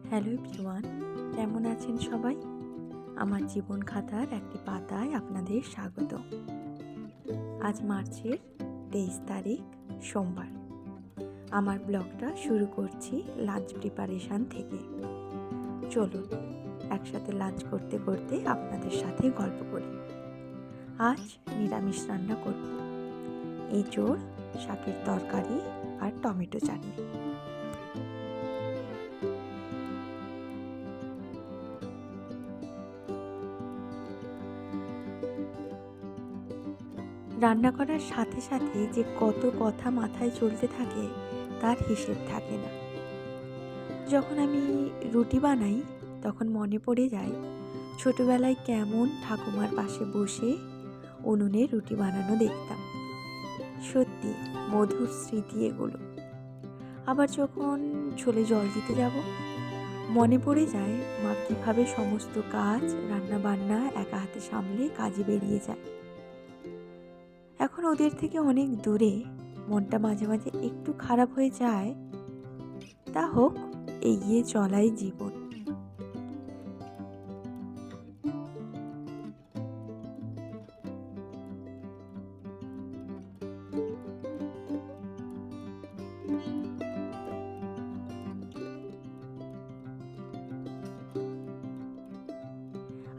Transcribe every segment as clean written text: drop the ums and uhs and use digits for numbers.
Hello everyone, কেমন আছেন সবাই? আমার জীবন খাতার একটি পাতায় আপনাদের স্বাগত। আজ মার্চের 23 তারিখ সোমবার। আমার ব্লগটা শুরু করছি লাঞ্চ প্রিপারেশান থেকে। চলুন একসাথে লাঞ্চ করতে করতে আপনাদের সাথে গল্প করি। আজ নিরামিষ রান্না করব। এঁচোড়, শাকের তরকারি আর টমেটো চাটনি। রান্না করার সাথে সাথে যে কত কথা মাথায় চলতে থাকে তার হিসেব থাকে না। যখন আমি রুটি বানাই তখন মনে পড়ে যায় ছোটবেলায় কেমন ঠাকুমার পাশে বসে উনুনে রুটি বানানো দেখতাম। সত্যি মধুর স্মৃতি এগুলো। আবার যখন ছোলে জল দিতে যাব মনে পড়ে যায় মা কীভাবে সমস্ত কাজ রান্না বান্না একা হাতে সামলে কাজে বেরিয়ে যায়। এখন ওদের থেকে অনেক দূরে, মনটা মাঝে মাঝে একটু খারাপ হয়ে যায়। তা হোক, এগিয়ে চলাই জীবন।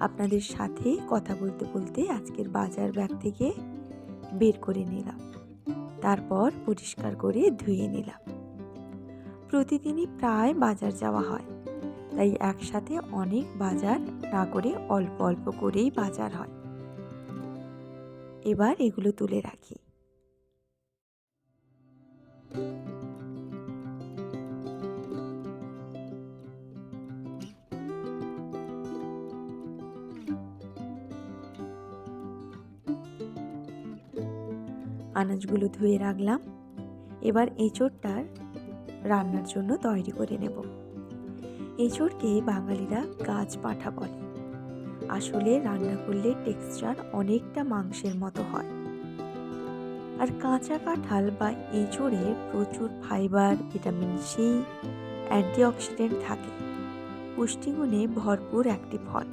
আপনাদের সাথে কথা বলতে বলতে আজকের বাজার ব্যাগ থেকে বের করে নিলাম, তারপর পরিষ্কার করে ধুয়ে নিলাম। প্রতিদিনই প্রায় বাজার যাওয়া হয়, তাই একসাথে অনেক বাজার না করে অল্প অল্প করেই বাজার হয়। এবার এগুলো তুলে রাখি। আনাজগুলো ধুয়ে রাখলাম। এবার এঁচোড়টার রান্নার জন্য তৈরি করে নেব। এঁচোড়কে বাঙালিরা গাছ পাঁঠা বলে। আসলে রান্না করলে টেক্সচার অনেকটা মাংসের মতো হয়। আর কাঁচা কাঁঠাল বা এঁচোড়ে প্রচুর ফাইবার, ভিটামিন সি, অ্যান্টিঅক্সিডেন্ট থাকে। পুষ্টিগুণে ভরপুর একটি ফল।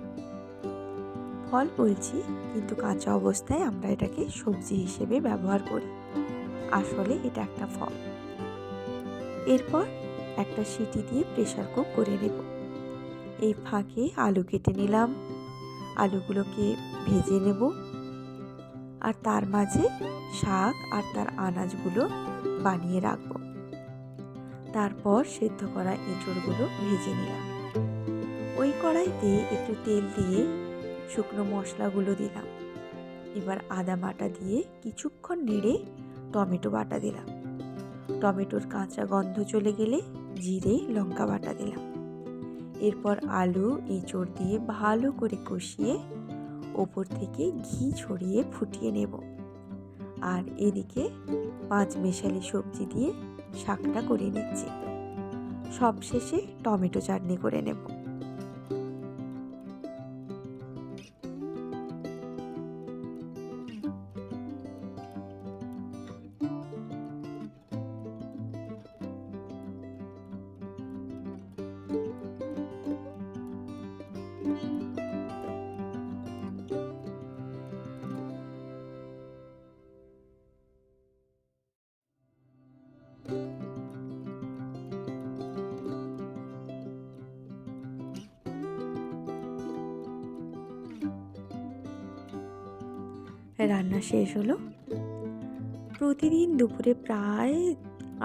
ফল বলছি, কিন্তু কাঁচা অবস্থায় আমরা এটাকে সবজি হিসেবে ব্যবহার করি। আসলে এটা একটা ফল। এরপর একটা সিটি দিয়ে প্রেসার কুক করে নেব। এই ফাঁকে আলু কেটে নিলাম। আলুগুলোকে ভেজে নেব, আর তার মাঝে শাক আর তার আনাজগুলো বানিয়ে রাখব। তারপর সেদ্ধ করা এঁচোড়গুলো ভেজে নিলাম। ওই কড়াইতে একটু তেল দিয়ে শুকনো মশলাগুলো দিলাম। এবার আদা বাটা দিয়ে কিছুক্ষণ নেড়ে টমেটো বাটা দিলাম। টমেটোর কাঁচা গন্ধ চলে গেলে জিরে লঙ্কা বাটা দিলাম। এরপর আলু এঁচোড় দিয়ে ভালো করে কষিয়ে ওপর থেকে ঘি ছড়িয়ে ফুটিয়ে নেব। আর এদিকে 5 মেশালি সবজি দিয়ে শাকটা করে নিচ্ছি। সবশেষে টমেটো চাটনি করে নেব। রান্না শেষ হলো। প্রতিদিন দুপুরে প্রায়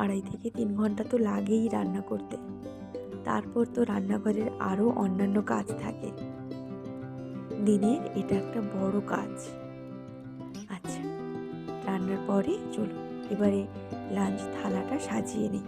2.5 থেকে 3 ঘন্টা তো লাগেই রান্না করতে। তারপর তো রান্নাঘরের আরও অন্যান্য কাজ থাকে। দিনের এটা একটা বড় কাজ। আচ্ছা, রান্নার পরে চলুন এবারে লাঞ্চ থালাটা সাজিয়ে নিই।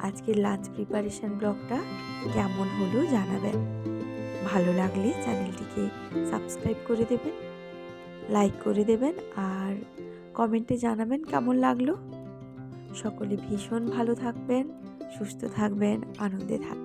আজকের লাঞ্চ প্রিপারেশন ব্লগটা কেমন হলো জানাবেন। ভালো লাগলে চ্যানেলটিকে সাবস্ক্রাইব করে দেবেন, লাইক করে দেবেন আর কমেন্টে জানাবেন কেমন লাগলো। সকলে ভীষণ ভালো থাকবেন, সুস্থ থাকবেন, আনন্দে থাকবেন।